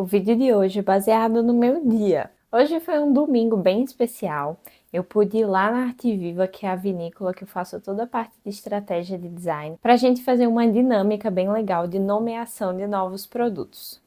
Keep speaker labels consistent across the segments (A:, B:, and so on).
A: O vídeo de hoje é baseado no meu dia. Hoje foi um domingo bem especial. Eu pude ir lá na Arte Viva, que é a vinícola que eu faço toda a parte de estratégia de design, para a gente fazer uma dinâmica bem legal de nomeação de novos produtos.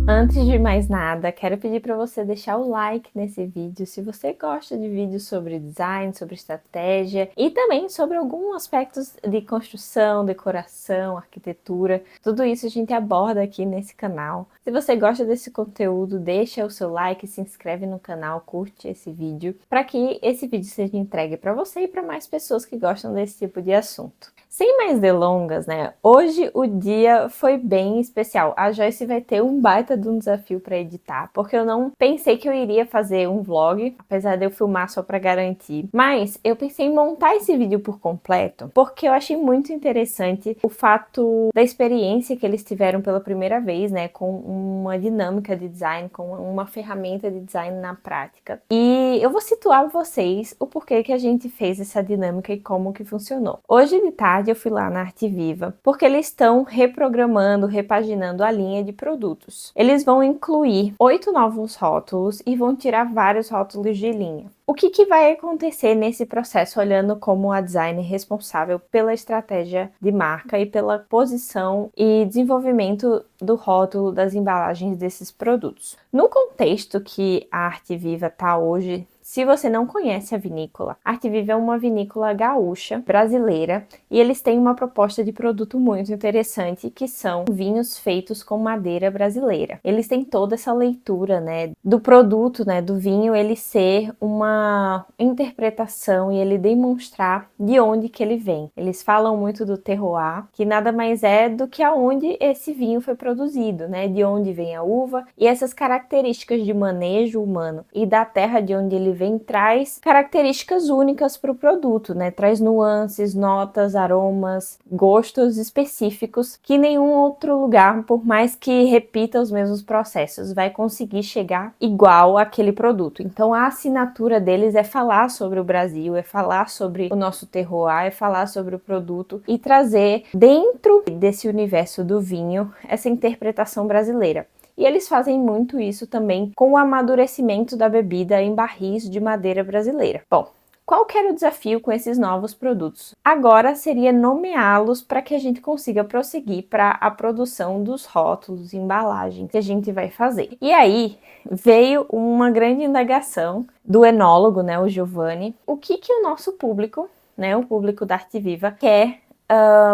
A: Antes de mais nada, quero pedir para você deixar o like nesse vídeo se você gosta de vídeos sobre design, sobre estratégia e também sobre alguns aspectos de construção, decoração, arquitetura. Tudo isso a gente aborda aqui nesse canal. Se você gosta desse conteúdo, deixa o seu like, se inscreve no canal, curte esse vídeo, para que esse vídeo seja entregue para você e para mais pessoas que gostam desse tipo de assunto. Sem mais delongas, né? Hoje o dia foi bem especial. A Joyce vai ter um baita de um desafio para editar, porque eu não pensei que eu iria fazer um vlog, apesar de eu filmar só para garantir. Mas eu pensei em montar esse vídeo por completo, porque eu achei muito interessante o fato da experiência que eles tiveram pela primeira vez, né? Com uma dinâmica de design, com uma ferramenta de design na prática. E eu vou situar vocês o porquê que a gente fez essa dinâmica e como que funcionou. Hoje de tarde eu fui lá na Arte Viva, porque eles estão reprogramando, repaginando a linha de produtos. Eles vão incluir 8 novos rótulos e vão tirar vários rótulos de linha. O que vai acontecer nesse processo, olhando como a designer responsável pela estratégia de marca e pela posição e desenvolvimento do rótulo das embalagens desses produtos? No contexto que a Arte Viva está hoje, se você não conhece a vinícola, a Arte Viva é uma vinícola gaúcha, brasileira, e eles têm uma proposta de produto muito interessante, que são vinhos feitos com madeira brasileira. Eles têm toda essa leitura, né, do produto, né, do vinho, ele ser uma interpretação e ele demonstrar de onde que ele vem. Eles falam muito do terroir, que nada mais é do que aonde esse vinho foi produzido, né, de onde vem a uva, e essas características de manejo humano e da terra de onde ele vem traz características únicas para o produto, né? Traz nuances, notas, aromas, gostos específicos que nenhum outro lugar, por mais que repita os mesmos processos, vai conseguir chegar igual àquele produto. Então a assinatura deles é falar sobre o Brasil, é falar sobre o nosso terroir, é falar sobre o produto e trazer dentro desse universo do vinho essa interpretação brasileira. E eles fazem muito isso também com o amadurecimento da bebida em barris de madeira brasileira. Bom, qual que era o desafio com esses novos produtos? Agora seria nomeá-los para que a gente consiga prosseguir para a produção dos rótulos e embalagens que a gente vai fazer. E aí veio uma grande indagação do enólogo, né, o Giovanni, o que o nosso público, né, o público da Arte Viva, quer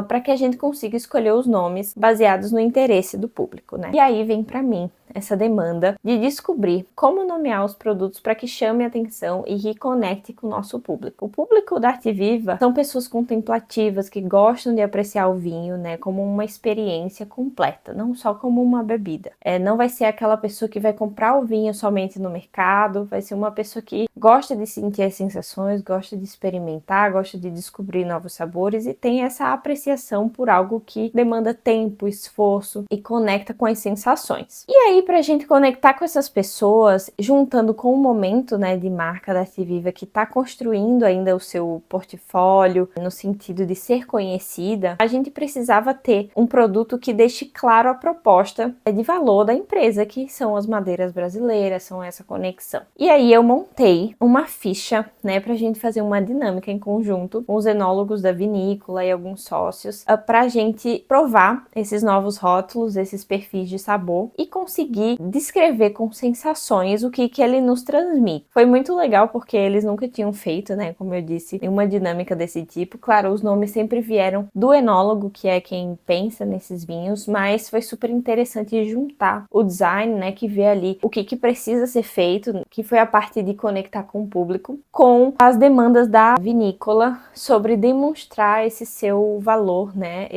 A: para que a gente consiga escolher os nomes baseados no interesse do público, né? E aí vem para mim essa demanda de descobrir como nomear os produtos para que chame a atenção e que conecte com o nosso público. O público da Arte Viva são pessoas contemplativas que gostam de apreciar o vinho, né, como uma experiência completa, não só como uma bebida. Não vai ser aquela pessoa que vai comprar o vinho somente no mercado, vai ser uma pessoa que gosta de sentir as sensações, gosta de experimentar, gosta de descobrir novos sabores e tem essa apreciação por algo que demanda tempo, esforço e conecta com as sensações. E aí, pra gente conectar com essas pessoas, juntando com o momento, né, de marca da Arte Viva que está construindo ainda o seu portfólio, no sentido de ser conhecida, a gente precisava ter um produto que deixe claro a proposta de valor da empresa, que são as madeiras brasileiras, são essa conexão. E aí eu montei uma ficha, né, pra gente fazer uma dinâmica em conjunto com os enólogos da vinícola e alguns sócios, pra gente provar esses novos rótulos, esses perfis de sabor e conseguir descrever com sensações o que ele nos transmite. Foi muito legal porque eles nunca tinham feito, né, como eu disse, uma dinâmica desse tipo. Claro, os nomes sempre vieram do enólogo, que é quem pensa nesses vinhos, mas foi super interessante juntar o design, né, que vê ali o que precisa ser feito, que foi a parte de conectar com o público, com as demandas da vinícola sobre demonstrar esse seu valor, né,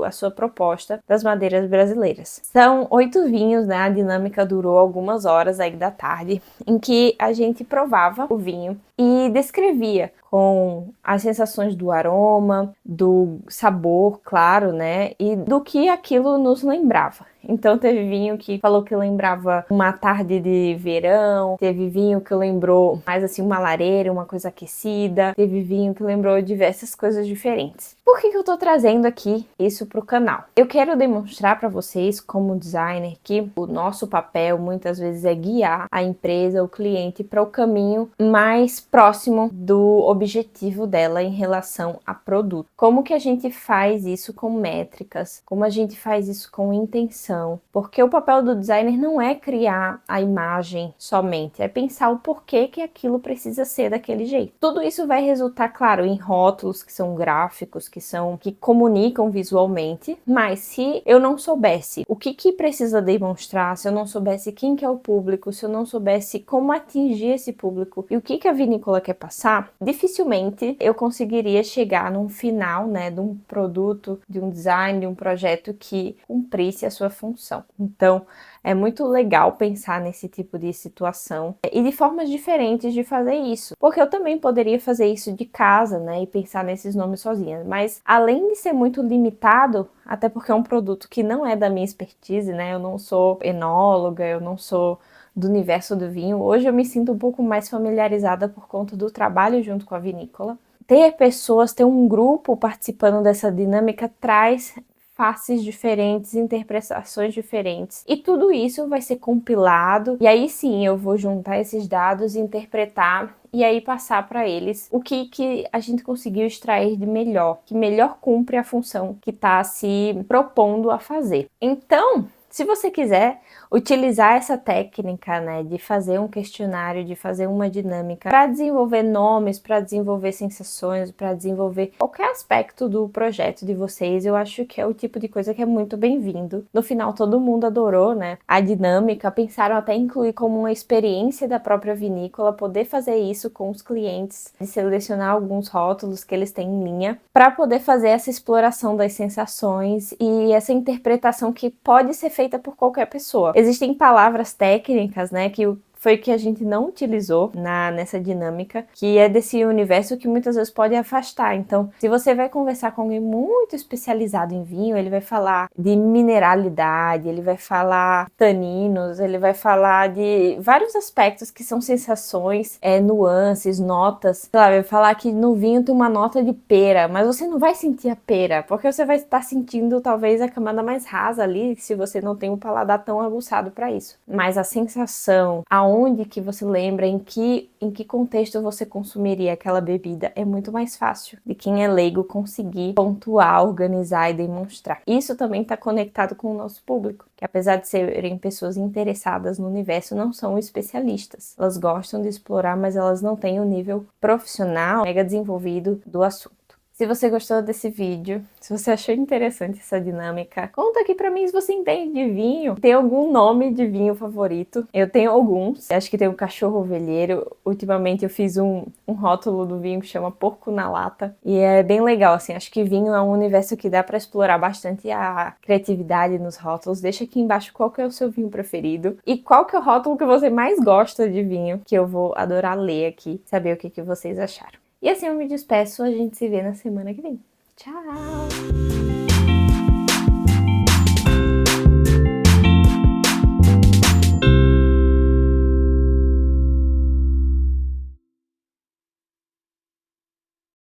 A: a sua proposta das madeiras brasileiras. São 8 vinhos, né, a dinâmica durou algumas horas aí da tarde, em que a gente provava o vinho e descrevia com as sensações do aroma, do sabor, claro, né, e do que aquilo nos lembrava. Então teve vinho que falou que lembrava uma tarde de verão, teve vinho que lembrou mais assim uma lareira, uma coisa aquecida, teve vinho que lembrou diversas coisas diferentes. Por que eu tô trazendo aqui isso pro canal? Eu quero demonstrar para vocês, como designer, que o nosso papel muitas vezes é guiar a empresa, o cliente, para o caminho mais próximo do objetivo dela em relação a produto. Como que a gente faz isso com métricas? Como a gente faz isso com intenção? Porque o papel do designer não é criar a imagem somente, é pensar o porquê que aquilo precisa ser daquele jeito. Tudo isso vai resultar, claro, em rótulos que são gráficos, que comunicam visualmente, mas se eu não soubesse o que precisa demonstrar, se eu não soubesse quem que é o público, se eu não soubesse como atingir esse público e o que a vinícola quer passar, dificilmente eu conseguiria chegar num final, né, de um produto, de um design, de um projeto que cumprisse a sua função. Então, é muito legal pensar nesse tipo de situação e de formas diferentes de fazer isso, porque eu também poderia fazer isso de casa, né, e pensar nesses nomes sozinha, mas além de ser muito limitado, até porque é um produto que não é da minha expertise, né, eu não sou enóloga, eu não sou do universo do vinho, hoje eu me sinto um pouco mais familiarizada por conta do trabalho junto com a vinícola. Ter pessoas, ter um grupo participando dessa dinâmica traz faces diferentes, interpretações diferentes. E tudo isso vai ser compilado e aí sim eu vou juntar esses dados, interpretar e aí passar para eles o que a gente conseguiu extrair de melhor, que melhor cumpre a função que está se propondo a fazer. Então, se você quiser utilizar essa técnica, né, de fazer um questionário, de fazer uma dinâmica para desenvolver nomes, para desenvolver sensações, para desenvolver qualquer aspecto do projeto de vocês, eu acho que é o tipo de coisa que é muito bem-vindo. No final, todo mundo adorou, né, a dinâmica, pensaram até em incluir como uma experiência da própria vinícola, poder fazer isso com os clientes, de selecionar alguns rótulos que eles têm em linha, para poder fazer essa exploração das sensações e essa interpretação que pode ser feita por qualquer pessoa. Existem palavras técnicas, né, que foi que a gente não utilizou nessa dinâmica, que é desse universo que muitas vezes pode afastar. Então, se você vai conversar com alguém muito especializado em vinho, ele vai falar de mineralidade, ele vai falar taninos, ele vai falar de vários aspectos que são sensações, nuances, notas. Sei lá, vai falar que no vinho tem uma nota de pera, mas você não vai sentir a pera, porque você vai estar sentindo talvez a camada mais rasa ali, se você não tem um paladar tão aguçado para isso. Mas a sensação, aonde que você lembra, em que contexto você consumiria aquela bebida, é muito mais fácil de quem é leigo conseguir pontuar, organizar e demonstrar. Isso também está conectado com o nosso público, que apesar de serem pessoas interessadas no universo, não são especialistas. Elas gostam de explorar, mas elas não têm o nível profissional mega desenvolvido do assunto. Se você gostou desse vídeo, se você achou interessante essa dinâmica, conta aqui pra mim se você entende de vinho. Tem algum nome de vinho favorito? Eu tenho alguns. Acho que tem o cachorro ovelheiro. Ultimamente eu fiz um rótulo do vinho que chama Porco na Lata. E é bem legal, assim. Acho que vinho é um universo que dá pra explorar bastante a criatividade nos rótulos. Deixa aqui embaixo qual que é o seu vinho preferido. E qual que é o rótulo que você mais gosta de vinho, que eu vou adorar ler aqui, saber o que vocês acharam. E assim eu me despeço, a gente se vê na semana que vem. Tchau!